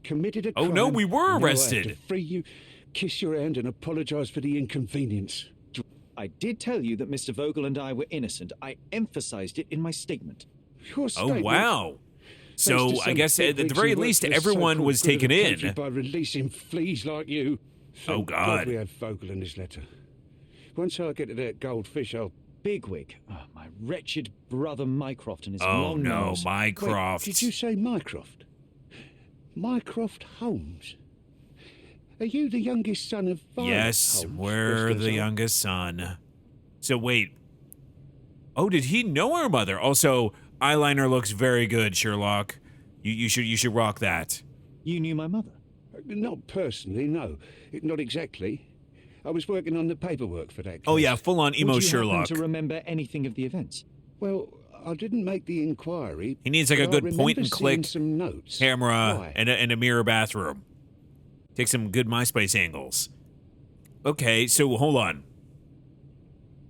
committed a Oh crime. no, we were Now I have arrested. to free you, kiss your hand, and apologise for the inconvenience. I did tell you that Mr. Vogel and I were innocent. I emphasized it in my statement. Your Oh statement, wow. thanks So to I some guess at the bigwigs very who work least for the everyone so-called was good of the taken country in. by releasing fleas like you. Oh, Thank God. we have Vogel in this letter. Once I get to that goldfish, I'll... Bigwig. Oh, my wretched brother Mycroft and his Oh long no, nose. Mycroft. Did you say Mycroft? Mycroft Holmes? Are you the youngest son of Violet Yes, Holmes? we're First the as I- youngest son. So wait. Oh, did he know our mother? Also, eyeliner looks very good, Sherlock. You should rock that. You knew my mother? Not personally, no. Not exactly. I was working on the paperwork for that case. Oh yeah, full on emo Would you Sherlock. happen to remember anything of the events? Well, I didn't make the inquiry. He needs like a but I good point and remember click seeing some notes. camera Why? and a mirror bathroom. Take some good MySpace angles. Okay, so hold on.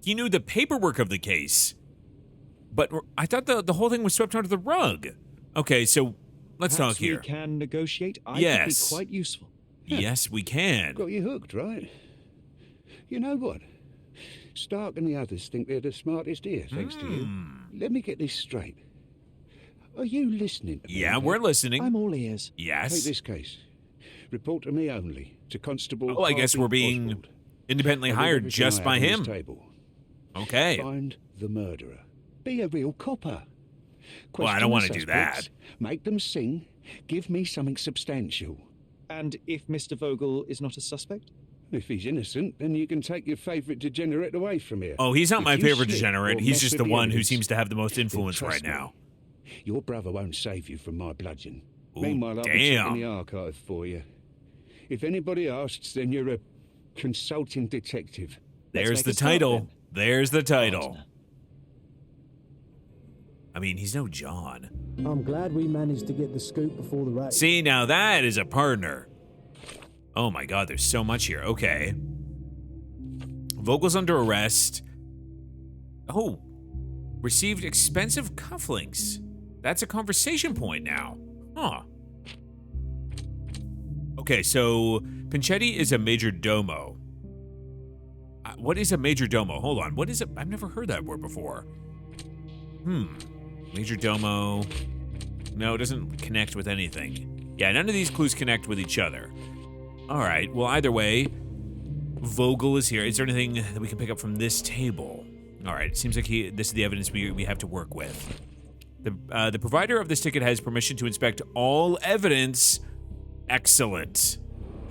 He knew the paperwork of the case, but I thought the whole thing was swept under the rug. Okay, so let's Perhaps talk here. we can negotiate. I Yes. could be quite useful. Yes, we can. Got you hooked, right? You know what? Stark and the others think they're the smartest here, thanks to you. Let me get this straight. Are you listening to me? Yeah, we're listening. I'm all ears. Take Yes. this case. Report to me only, to Constable Oh, I guess Harvey we're being Oswald. independently I'll leave hired everything just I by have on him. this table. Okay. Find the murderer. Be a real copper. Well, I Question don't wanna the do suspects, that. Make them sing. Give me something substantial. And if Mr. Vogel is not a suspect? If he's innocent, then you can take your favourite degenerate away from here. Oh, he's not If my you favorite slip degenerate. or He's mess just with the one who evidence, seems to have the most then influence trust right me, now. Your brother won't save you from my bludgeon. Ooh, Meanwhile, I'll be damn. checking the archive for you. If anybody asks, then you're a consulting detective. There's make the a start, title. then. There's the title. Partner. I mean, he's no John. I'm glad we managed to get the scoop before the race. See, now that is a partner. Oh my god, there's so much here. Okay. Vogel's under arrest. Oh. Received expensive cufflinks. That's a conversation point now. Huh. Okay, so Pinchetti is a major domo. What is a major domo? Hold on. What is it? I've never heard that word before. Major domo. No, it doesn't connect with anything. Yeah, none of these clues connect with each other. All right. Well, either way, Vogel is here. Is there anything that we can pick up from this table? All right. It seems like this is the evidence we have to work with. The provider of this ticket has permission to inspect all evidence. Excellent.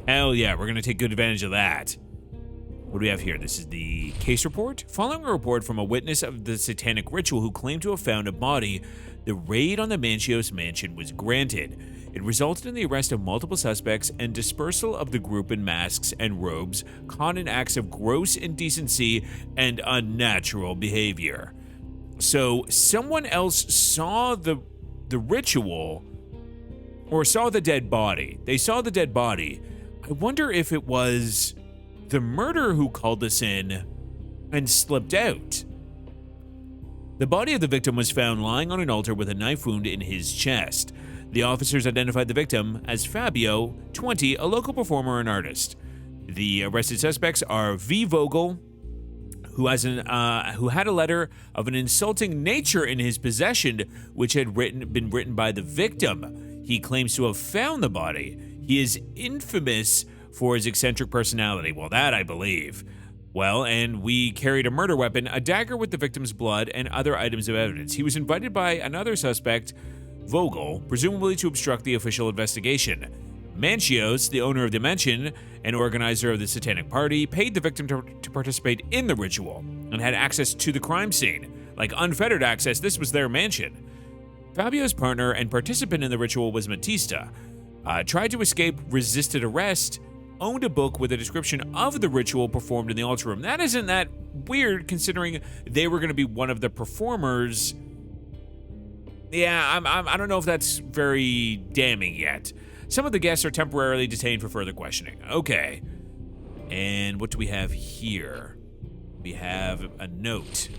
Hell yeah, we're going to take good advantage of that. What do we have here? This is the case report. Following a report from a witness of the satanic ritual who claimed to have found a body, the raid on the Manchios mansion was granted. It resulted in the arrest of multiple suspects and dispersal of the group in masks and robes, caught in acts of gross indecency and unnatural behavior. So someone else saw the ritual or saw the dead body. They saw the dead body. I wonder if it was the murderer who called us in and slipped out. The body of the victim was found lying on an altar with a knife wound in his chest. The officers identified the victim as Fabio, 20, a local performer and artist. The arrested suspects are V. Vogel, who had a letter of an insulting nature in his possession, which had been written by the victim. He claims to have found the body. He is infamous for his eccentric personality. Well, that I believe. Well, and we carried a murder weapon, a dagger with the victim's blood, and other items of evidence. He was invited by another suspect, Vogel, presumably to obstruct the official investigation. Manchios, the owner of the mansion and organizer of the satanic party, paid the victim to participate in the ritual and had access to the crime scene. Like unfettered access, this was their mansion. Fabio's partner and participant in the ritual was Matista. Tried to escape, resisted arrest, owned a book with a description of the ritual performed in the altar room. That isn't that weird, considering they were going to be one of the performers. Yeah, I don't know if that's very damning yet. Some of the guests are temporarily detained for further questioning. Okay. And what do we have here? We have a note.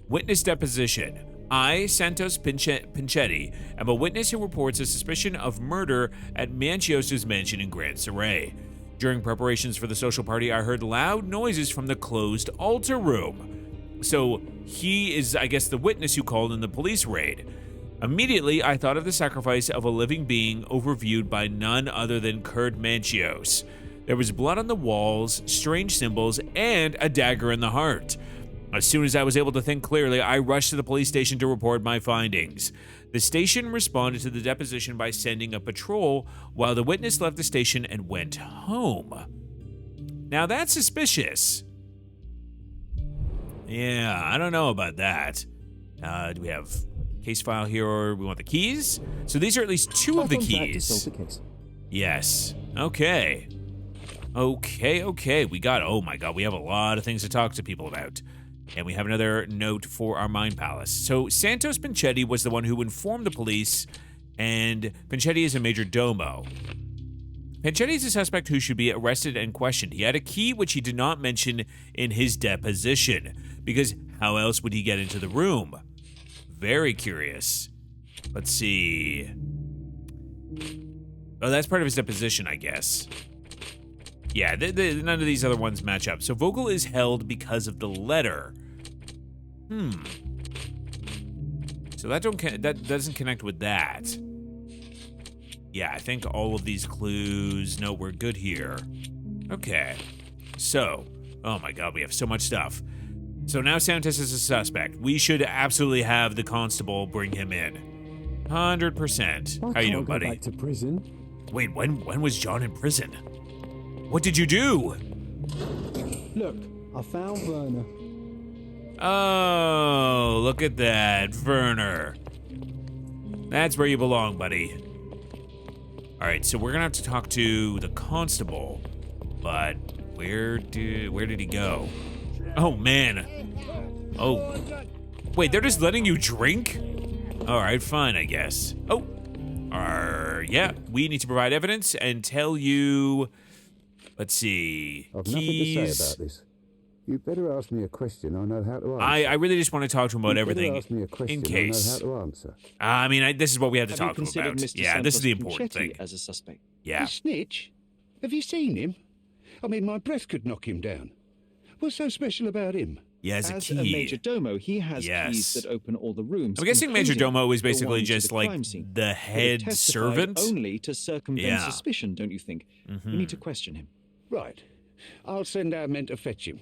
Witness deposition. I, Santos Pinchetti, am a witness who reports a suspicion of murder at Manchios' mansion in Grand Saray. During preparations for the social party, I heard loud noises from the closed altar room. So he is, I guess, the witness who called in the police raid. Immediately, I thought of the sacrifice of a living being overviewed by none other than Kurt Manchios. There was blood on the walls, strange symbols, and a dagger in the heart. As soon as I was able to think clearly, I rushed to the police station to report my findings. The station responded to the deposition by sending a patrol, while the witness left the station and went home. Now that's suspicious. Yeah, I don't know about that. Do we have case file here, or we want the keys? So these are at least two of the keys. Yes. Okay. Okay. We got, oh my god, we have a lot of things to talk to people about. And we have another note for our Mind Palace. So Santos Pinchetti was the one who informed the police, and Pinchetti is a major domo. Pinchetti is a suspect who should be arrested and questioned. He had a key which he did not mention in his deposition, because how else would he get into the room? Very curious. Let's see. Oh, that's part of his deposition, I guess. Yeah, none of these other ones match up. So Vogel is held because of the letter. So that doesn't connect with that. Yeah, I think all of these clues. No, we're good here. Okay. So, oh my god, we have so much stuff. So now Santos is a suspect. We should absolutely have the constable bring him in. 100%. How you doing, buddy? Back to prison. Wait, when was John in prison? What did you do? Look, I found Werner. Oh, look at that, Werner. That's where you belong, buddy. All right, so we're gonna have to talk to the constable, but where did he go? Oh man. Oh, wait, they're just letting you drink? All right, fine, I guess. Oh, yeah, we need to provide evidence and tell you. Let's see. I've nothing to say about this. You better ask me a question I know how to answer. I really just want to talk to him about everything Ask me a question in case. I know how to answer. I mean, this is what we have to talk Have you about. considered Mr. Yeah, this is the Santos important Pinchetti thing. as a suspect? Yeah. The snitch? Have you seen him? I mean, my breath could knock him down. What's so special about him? Yeah, as a As key. a major domo, he has Yes. keys that open all the rooms. I'm guessing Major including Domo is the basically one to just the like crime scene. the But it head testified servant. only to circumvent Yeah. suspicion, don't you think? We need to question him. Right. I'll send our men to fetch him.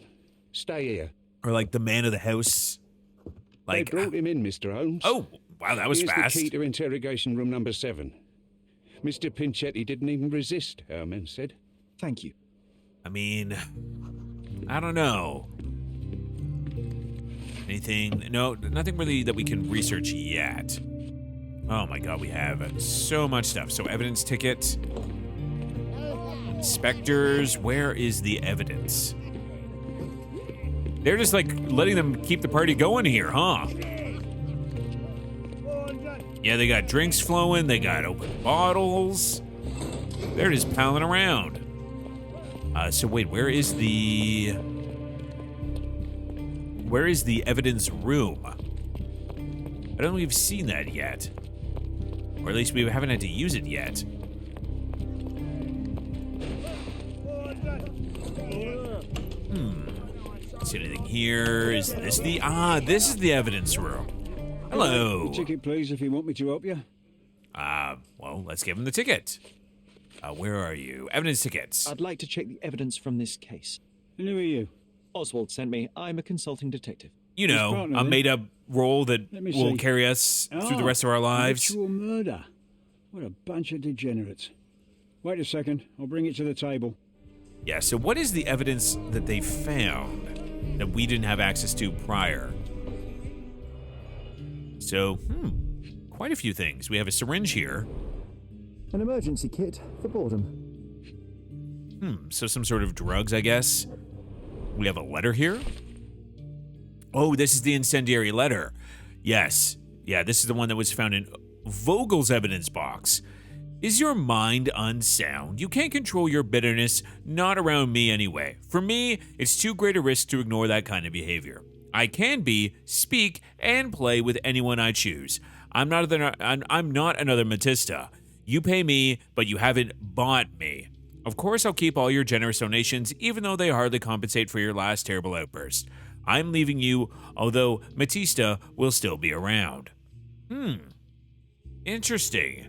Stay here. Or like the man of the house. Like, They brought him in, Mr. Holmes. oh, wow, that was Here's fast. the key to interrogation room number 7. Mr. Pinchetti didn't even resist, our men said. Thank you. I mean, I don't know. Anything? No, nothing really that we can research yet. Oh my god, we have so much stuff. So evidence ticket. Inspectors, where is the evidence? They're just like letting them keep the party going here, huh? Yeah, they got drinks flowing, they got open bottles. They're just palling around. So wait, where is the evidence room? I don't think we've seen that yet. Or at least we haven't had to use it yet. See anything here? Is this this is the evidence room. Hello. Ticket, please, if you want me to help you. Well, let's give him the ticket. Where are you? Evidence tickets. I'd like to check the evidence from this case. And who are you? Oswald sent me. I'm a consulting detective. You know, partner, a then? made-up role that Let me will see. carry us through the rest of our lives. Ritual murder. What a bunch of degenerates. Wait a second. I'll bring it to the table. Yeah, so what is the evidence that they found that we didn't have access to prior? So, quite a few things. We have a syringe here. An emergency kit for boredom. So some sort of drugs, I guess. We have a letter here. Oh, this is the incendiary letter. Yes. Yeah, this is the one that was found in Vogel's evidence box. Is your mind unsound? You can't control your bitterness, not around me anyway. For me, it's too great a risk to ignore that kind of behavior. I can be, speak, and play with anyone I choose. I'm not another Matista. You pay me, but you haven't bought me. Of course, I'll keep all your generous donations, even though they hardly compensate for your last terrible outburst. I'm leaving you, although Matista will still be around. Interesting.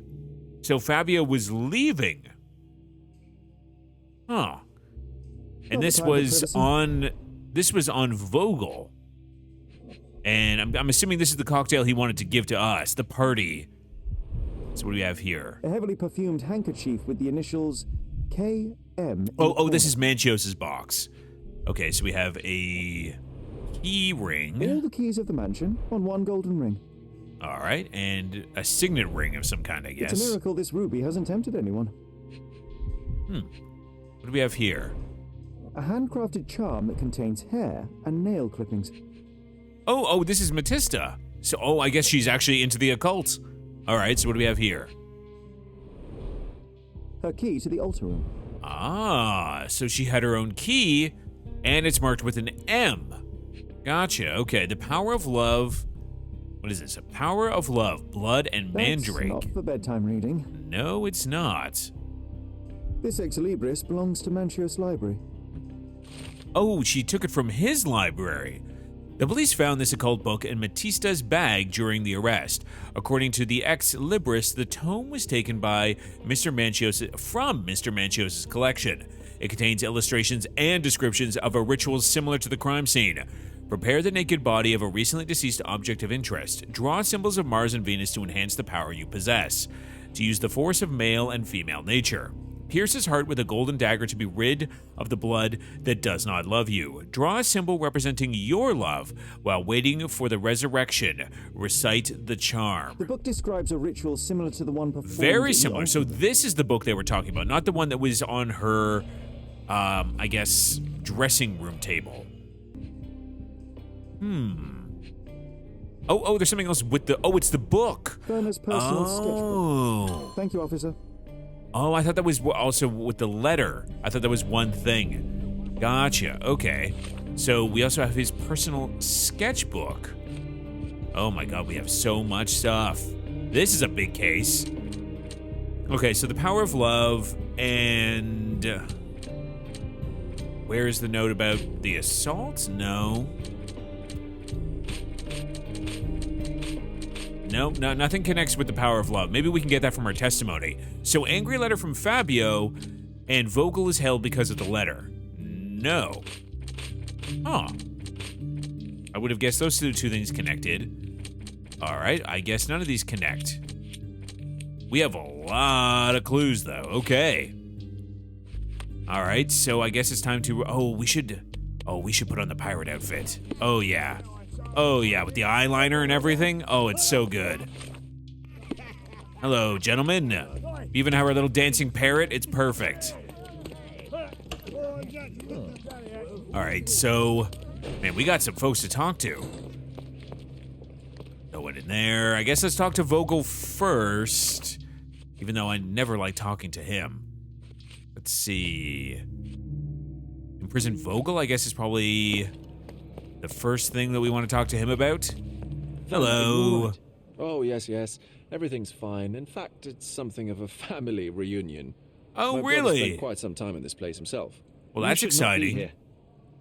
So Fabio was leaving. Huh. And this was on Vogel. And I'm assuming this is the cocktail he wanted to give to us, the party. So what do we have here? A heavily perfumed handkerchief with the initials KM. Oh, this is Manchios's box. Okay, so we have a key ring. All the keys of the mansion on one golden ring. All right, and a signet ring of some kind, I guess. It's a miracle this ruby hasn't tempted anyone. What do we have here? A handcrafted charm that contains hair and nail clippings. Oh, this is Matista. So, I guess she's actually into the occult. All right, so what do we have here? Her key to the altar room. Ah, so she had her own key, and it's marked with an M. Gotcha. Okay, the power of love. What is this? A power of love, blood, and mandrake. That's not for bedtime reading. No, it's not. This Ex Libris belongs to Manchios Library. Oh, she took it from his library. The police found this occult book in Matista's bag during the arrest. According to the Ex Libris, the tome was taken by from Mr. Manchios' collection. It contains illustrations and descriptions of a ritual similar to the crime scene. Prepare the naked body of a recently deceased object of interest. Draw symbols of Mars and Venus to enhance the power you possess. To use the force of male and female nature. Pierce his heart with a golden dagger to be rid of the blood that does not love you. Draw a symbol representing your love while waiting for the resurrection. Recite the charm. The book describes a ritual similar to the one performed. Very similar. So this is the book they were talking about, not the one that was on her, I guess, dressing room table. Oh, there's something else with the. Oh, it's the book. Burner's personal sketchbook. Thank you, officer. Oh, I thought that was also with the letter. I thought that was one thing. Gotcha. Okay. So we also have his personal sketchbook. Oh my god, we have so much stuff. This is a big case. Okay, so the power of love and... where is the note about the assault? No. Nope, nothing connects with the power of love. Maybe we can get that from our testimony. So, angry letter from Fabio, and Vogel is held because of the letter. No. Huh. I would have guessed those two things connected. All right, I guess none of these connect. We have a lot of clues, though. Okay. All right, so I guess it's time to... we should put on the pirate outfit. Oh, yeah. Oh, yeah, with the eyeliner and everything. Oh, it's so good. Hello, gentlemen. We even have our little dancing parrot. It's perfect. All right, so... man, we got some folks to talk to. No one in there. I guess let's talk to Vogel first. Even though I never like talking to him. Let's see. Imprison Vogel, I guess, is probably... the first thing that we want to talk to him about. Hello. Oh, yes. Everything's fine. In fact, it's something of a family reunion. Oh, My brother really? spent quite some time in this place himself. Well, that's You should not be exciting. here.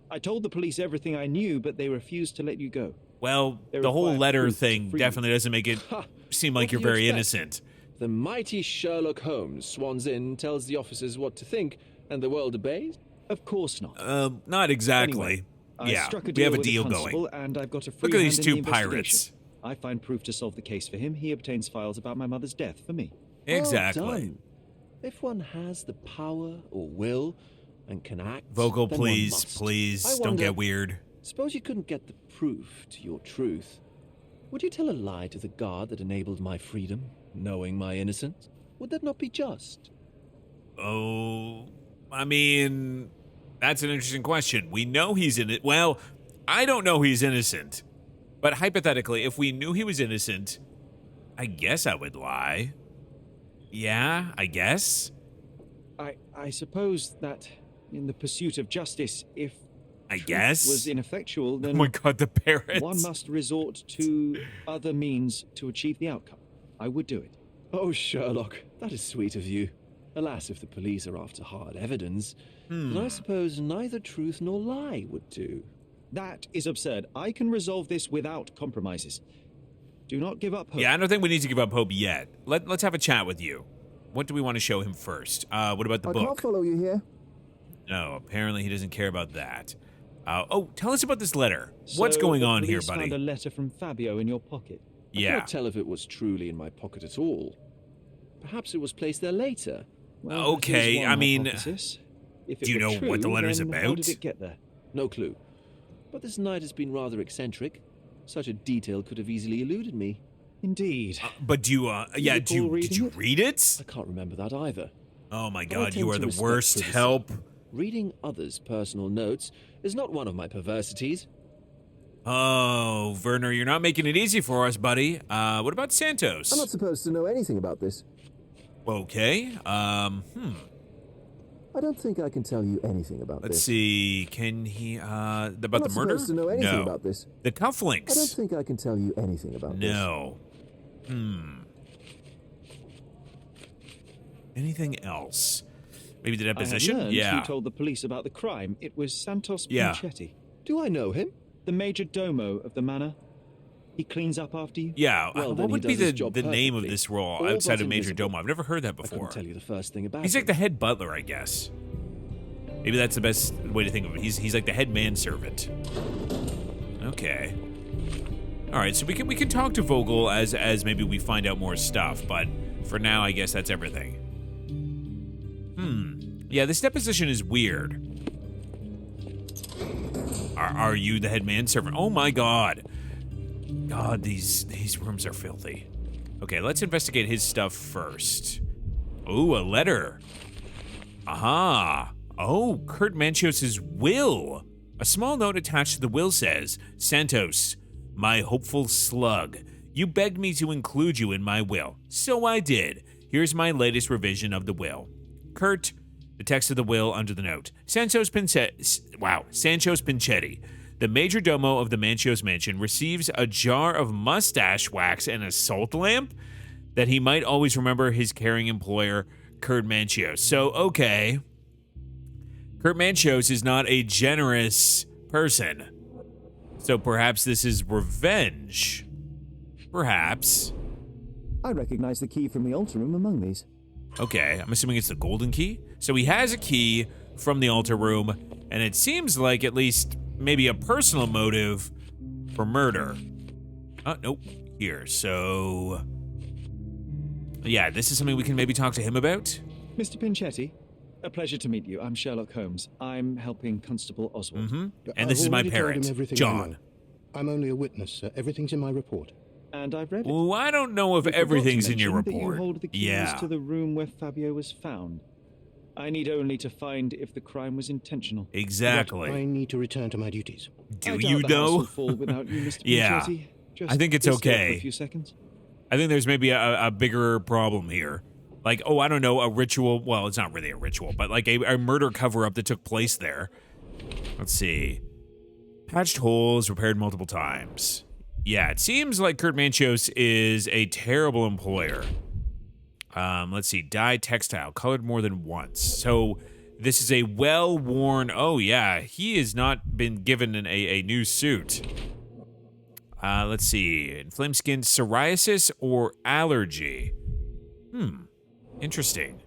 I told the police everything I knew, but they refused to let you go. Well, They the whole require letter proof thing for definitely doesn't make it Ha! seem like What you're do you very expect? innocent. The mighty Sherlock Holmes swans in, tells the officers what to think, and the world obeys? Of course not. Not exactly. Anyway, I Yeah, struck a we deal have a with the deal constable, going. and I've got a free Look at these hand in two the pirates. investigation. I find proof to solve the case for him. He obtains files about my mother's death for me. Exactly. Well done. If one has the power or will and can act, Vogel, then one please, must. please, I don't wonder, get weird. Suppose you couldn't get the proof to your truth. Would you tell a lie to the guard that enabled my freedom, knowing my innocence? Would that not be just? Oh, I mean, that's an interesting question. We know he's in it. Well, I don't know he's innocent. But hypothetically, if we knew he was innocent, I guess I would lie. Yeah, I guess. I suppose that in the pursuit of justice, if I truth guess. was ineffectual, Oh then my god, the parrots. one must resort to other means to achieve the outcome. I would do it. Oh, Sherlock, that is sweet of you. Alas, if the police are after hard evidence, then I suppose neither truth nor lie would do. That is absurd. I can resolve this without compromises. Do not give up hope. Yeah, I don't think we need to give up hope yet. Let's have a chat with you. What do we want to show him first? What about the I can't book? follow you here. No, apparently he doesn't care about that. Oh, tell us about this letter. So What's going the on here, police found a buddy? letter from Fabio in your pocket. I Yeah. cannot tell if it was truly in my pocket at all. Perhaps it was placed there later. Well, that is Okay, one I mean, hypothesis. If it do you were know what the true, letter's then about? How did it get there? No clue. But this night has been rather eccentric. Such a detail could have easily eluded me. Indeed. But do you, yeah, recall did you reading it? read it? I can't remember that either. Oh my But I god, you tend are to the respect worst privacy. help. Reading others' personal notes is not one of my perversities. Oh, Werner, you're not making it easy for us, buddy. What about Santos? I'm not supposed to know anything about this. Okay, I don't think I can tell you anything about let's this. see. Can he, about I'm the not murder? supposed to know anything No. about this. The I don't cufflinks? think I can tell you anything about this. No. Anything else? Maybe the I have deposition? learned Yeah. who told the police about the crime. It was Santos Yeah. Pinchetti, Do I know him? the major domo of the manor. He cleans up after you. Yeah, Well, then what he would be does his the job name of perfectly. this role All outside but of Major invisible. Domo? I've never heard that I before. couldn't tell you the first thing about He's him. like the head butler, I guess. Maybe that's the best way to think of it. He's like the head manservant. Okay. All right, so we can talk to Vogel as maybe we find out more stuff, but for now, I guess that's everything. Yeah, this deposition is weird. Are you the head manservant? Oh my god. God, these rooms are filthy. Okay, let's investigate his stuff first. Ooh, a letter. Aha. Oh, Kurt Manchios' will. A small note attached to the will says, Santos, my hopeful slug, you begged me to include you in my will. So I did. Here's my latest revision of the will. Kurt, the text of the will under the note. Sancho's Pinchetti, the major domo of the Manchios mansion, receives a jar of mustache wax and a salt lamp that he might always remember his caring employer, Kurt Manchios. So, okay. Kurt Manchios is not a generous person. So perhaps this is revenge. Perhaps. I recognize the key from the altar room among these. Okay, I'm assuming it's the golden key. So he has a key from the altar room, and it seems like at least maybe a personal motive for murder. Oh, nope. Here, so... Yeah, this is something we can maybe talk to him about? Mr. Pinchetti, a pleasure to meet you. I'm Sherlock Holmes. I'm helping Constable Oswald. And I've this is my already told him parent, everything I John. know. I'm only a witness, sir. Everything's in my report. And I've read it. Well, I don't know if You forgot to everything's in your mention that report. You hold the keys Yeah. to the room where Fabio was found. I need only to find if the crime was intentional. Exactly. I need to return to my duties. Do I doubt you the house though? will fall without you, Mr. Yeah. Pinchetti. Just I think it's be still okay. For a few seconds. I think there's maybe a bigger problem here. Like, oh, I don't know, a ritual. Well, it's not really a ritual, but like a murder cover-up that took place there. Let's see. Patched holes, repaired multiple times. Yeah, it seems like Kurt Manchios is a terrible employer. Let's see. Dyed textile, colored more than once. So this is a well-worn... Oh, yeah, he has not been given a new suit. Let's see. Inflamed skin, psoriasis, or allergy? Interesting.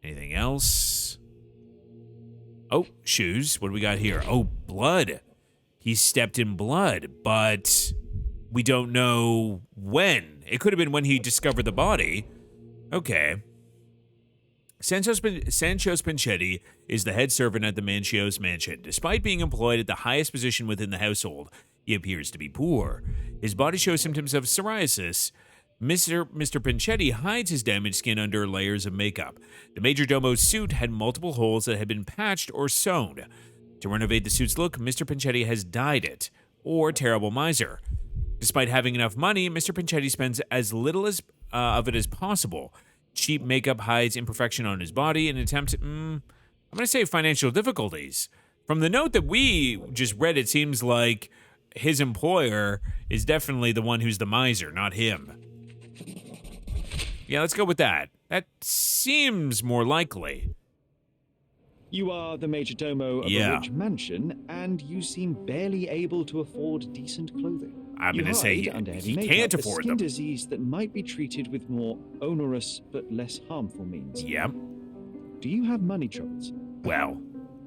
Anything else? Oh, shoes. What do we got here? Oh, blood. He stepped in blood, but we don't know when. It could have been when he discovered the body. Okay. Sancho's Pinchetti is the head servant at the Manchios mansion. Despite being employed at the highest position within the household, he appears to be poor. His body shows symptoms of psoriasis. Mr. Pinchetti hides his damaged skin under layers of makeup. The majordomo's suit had multiple holes that had been patched or sewn. To renovate the suit's look, Mr. Pinchetti has dyed it. Or terrible miser. Despite having enough money, Mr. Pinchetti spends as little of it as possible. Cheap makeup hides imperfection on his body in an attempt to, I'm going to say financial difficulties. From the note that we just read, it seems like his employer is definitely the one who's the miser, not him. Yeah, let's go with that. That seems more likely. You are the major domo of a rich mansion, and you seem barely able to afford decent clothing. I'm going to say under heavy he makeup, can't a afford skin them. disease that might be treated with more onerous but less harmful means. Yep. Do you have money troubles? Well,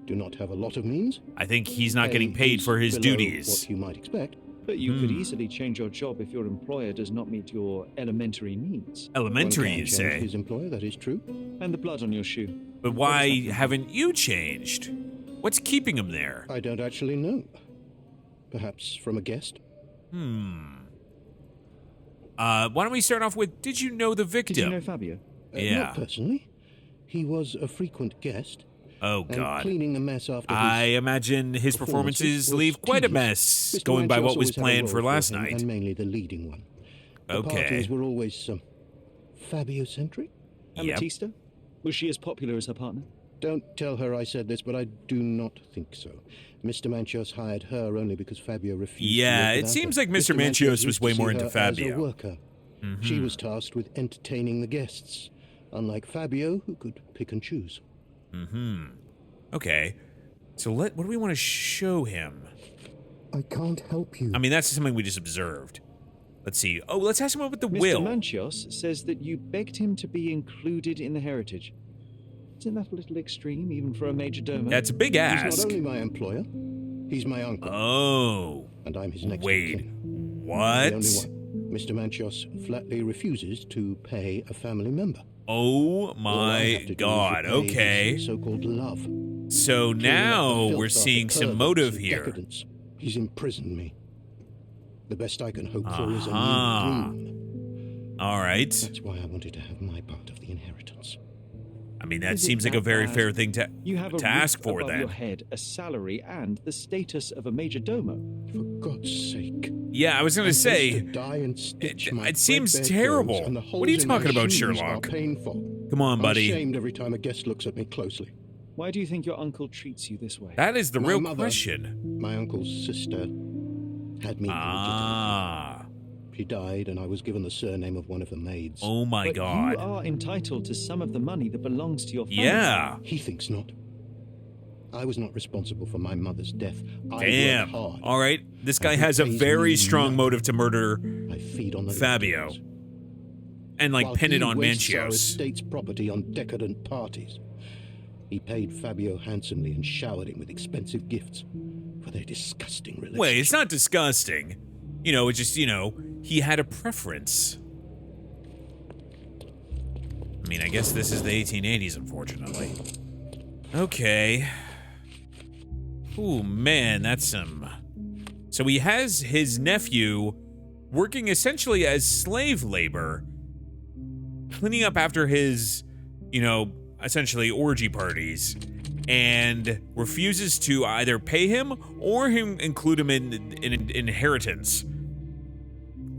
Do not have a lot of means. I think he's not Pay getting paid is for his below duties. What you might expect. But you could easily change your job if your employer does not meet your elementary needs. Elementary, One can you change say? his employer, that is true. And the blood on your shoe. But why haven't you changed? What's keeping him there? I don't actually know. Perhaps from a guest? Why don't we start off with, did you know the victim? Did you know Fabio? Yeah. Not personally. He was a frequent guest. Oh, And God. cleaning the mess after I his imagine his performances was leave quite a tedious. mess, Mr. going by Manchos what was always had a planned for role last him, night. And mainly the leading one. The Okay. parties were always Fabio-centric. And Yep. Batista? Was she as popular as her partner? Don't tell her I said this, but I do not think so. Mr. Manchos hired her only because Fabio refused Yeah, to work it without seems her. like Mr. Manchos used was to way see more her into as Fabio. a worker. She was tasked with entertaining the guests, unlike Fabio, who could pick and choose. Okay. So what do we want to show him? I can't help you. I mean, that's something we just observed. Let's see. Oh, let's ask him about the Mr. will. Manchios says that you begged him to be included in the heritage. Isn't that a little extreme, even for a major domo? That's a big He's ask. not only my employer, he's my uncle, Oh. and I'm his next of Wait. kin. What? The only one. Mr. Manchos flatly refuses to pay a family member. Oh All I my have to do is God. repay his Okay. so-called love. So Cleaning up now the we're filth seeing after some perverts motive and here. decadence. He's imprisoned me. The best I can hope for is a Uh-huh. new groom. All right. That's why I wanted to have my part of the inheritance. I mean, that Is it seems like a that very bad? fair thing to You have a ask roof for above then. your head, a salary, and the status of a major domo. For God's sake. Yeah, I was going to I'm say, forced to die and stitch my it seems threadbare terrible. clothes, and the What are you holes in my talking about, shoes Sherlock? are painful. come on, I'm buddy. ashamed every time a guest looks at me closely. Why do you think your uncle treats you this way? That is the My real mother- question. My uncle's sister had me. Ah. She died, and I was given the surname of one of the maids. Oh my But God. you are entitled to some of the money that belongs to your family. Yeah. He thinks not. I was not responsible for my mother's death. I Damn. worked hard. All right. This guy And he has a pays very me strong nothing. motive to murder I feed on the Fabio. leftovers. and like While pin it he on wastes our Manchios. estate's property on decadent parties. He paid Fabio handsomely and showered him with expensive gifts for their disgusting relationship. Wait, it's not disgusting. You know, it's just, he had a preference. I mean, I guess this is the 1880s, unfortunately. Okay. Ooh, man, that's some... So he has his nephew working essentially as slave labor, cleaning up after his, essentially orgy parties, and refuses to either pay him or include him in inheritance.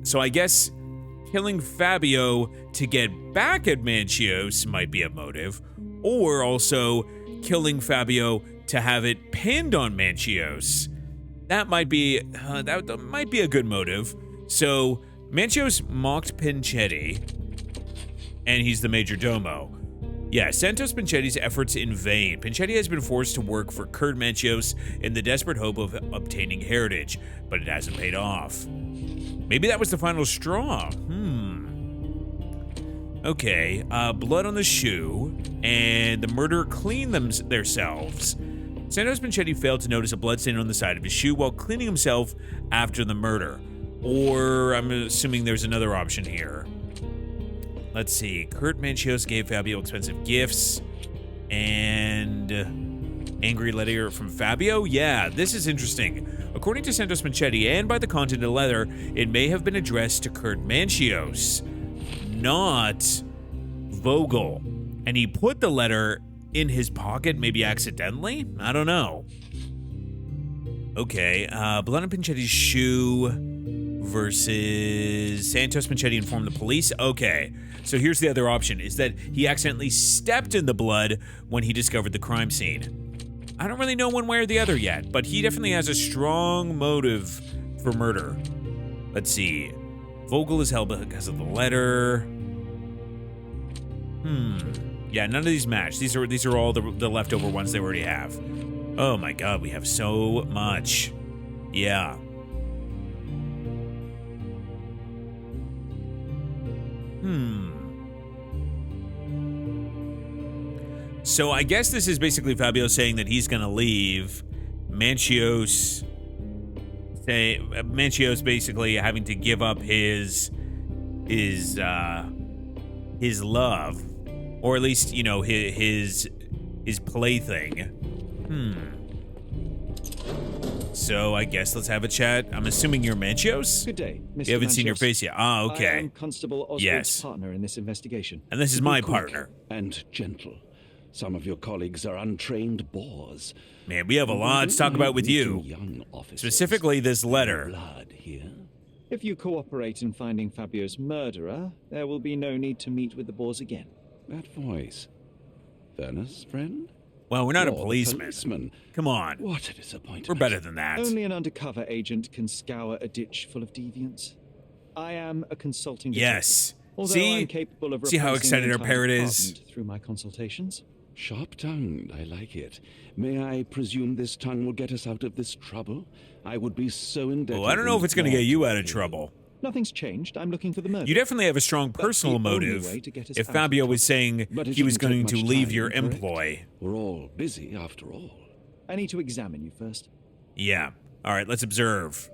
So I guess killing Fabio to get back at Manchios might be a motive, or also killing Fabio to have it pinned on Manchios. That might be that might be a good motive. So Manchios mocked Pinchetti, and he's the major domo. Yeah, Santos Pinchetti's efforts in vain. Pinchetti has been forced to work for Kurt Manchios in the desperate hope of obtaining heritage, but it hasn't paid off. Maybe that was the final straw. Okay, blood on the shoe, and the murderer cleaned themselves. Santos Pinchetti failed to notice a bloodstain on the side of his shoe while cleaning himself after the murder. Or I'm assuming there's another option here. Let's see. Kurt Manchios gave Fabio expensive gifts. And angry letter from Fabio? Yeah, this is interesting. According to Santos Pinchetti, and by the content of the letter, it may have been addressed to Kurt Manchios, not Vogel. And he put the letter in his pocket, maybe accidentally? I don't know. Okay, blood on Pinchetti's shoe versus Santos Pinchetti informed the police. Okay, so here's the other option, is that he accidentally stepped in the blood when he discovered the crime scene. I don't really know one way or the other yet, but he definitely has a strong motive for murder. Let's see. Vogel is held because of the letter. Yeah, none of these match. These are all the leftover ones they already have. Oh my god, we have so much. Yeah. So I guess this is basically Fabio saying that he's gonna leave. Manchios basically having to give up his love, or at least, you know, his plaything. So I guess let's have a chat. I'm assuming you're Manchios? Good day, Mr. You haven't seen your Manchios. face yet. Ah, okay. I am Constable Oswald's Yes. partner in this investigation. And this is my partner. And gentle. Some of your colleagues are untrained boors. Man, we have a lot to talk about with you. Young officers. Specifically this letter. Blood here. If you cooperate in finding Fabio's murderer, there will be no need to meet with the Boers again. That voice. Furnace, friend? Well, we're not a You're the policeman. Come on. What a disappointment. We're better than that. Only an undercover agent can scour a ditch full of deviants. I am a consulting Yes. detective, although See? I'm capable of See how replacing an excited our entire parrot is? department through my consultations. Sharp-tongued, I like it. May I presume this tongue will get us out of this trouble? I would be so indebted. Well, I don't know if it's going to get you out of trouble. Nothing's changed. I'm looking for the murderer. You definitely have a strong personal the only motive way to get us if out Fabio of was saying But it he was shouldn't going take to much leave time, your correct? employ. We're all busy, after all. I need to examine you first. Yeah. All right, let's observe.